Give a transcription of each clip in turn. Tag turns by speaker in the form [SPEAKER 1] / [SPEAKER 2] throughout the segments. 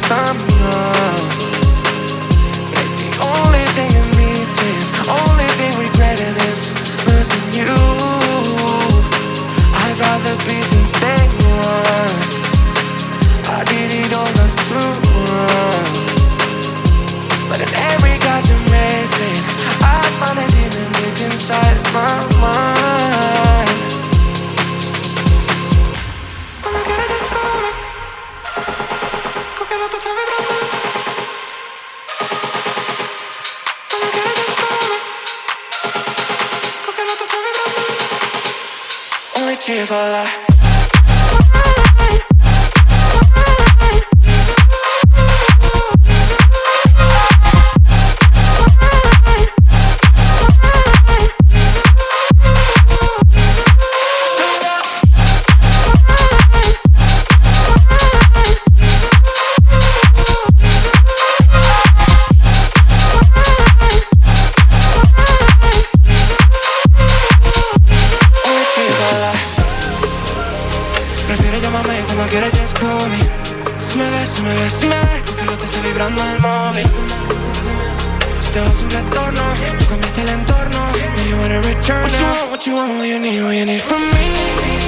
[SPEAKER 1] someone. Like the only thing I'm missing, only thing regretting is losing you. I'd rather be since day one. I did it all not too wrong, but in every goddamn racing, I find a demon deep inside my mind. Cuando quieras descubrirme, con que no te está vibrando. Cuando quieras descubrirme, con que no te está vibrando. Only two for life. Si me ves, con que no te esté vibrando el móvil. Si te vas un retorno, tú cambiaste el entorno. Do you wanna return? What you want, what you need from me.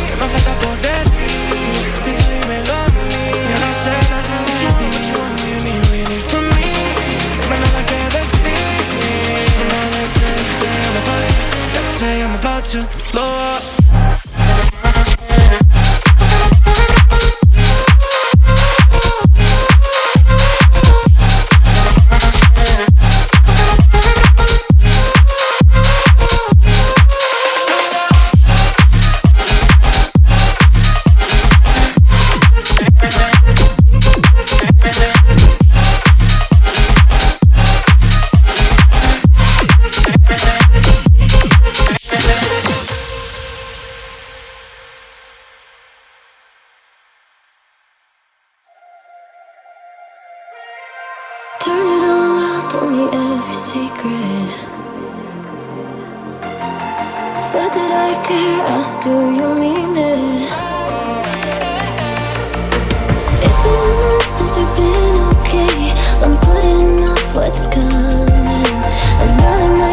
[SPEAKER 1] Que me falta por decir, piensa dímelo a mí. Yo no sé nada de ti. What you want, what you need from me. No hay nada que decir. So now let's say I'm about to blow up.
[SPEAKER 2] Turn it all out, told me every secret. Said that I care, asked do you mean it? It's been a month since we've been okay. I'm putting off what's coming. Another night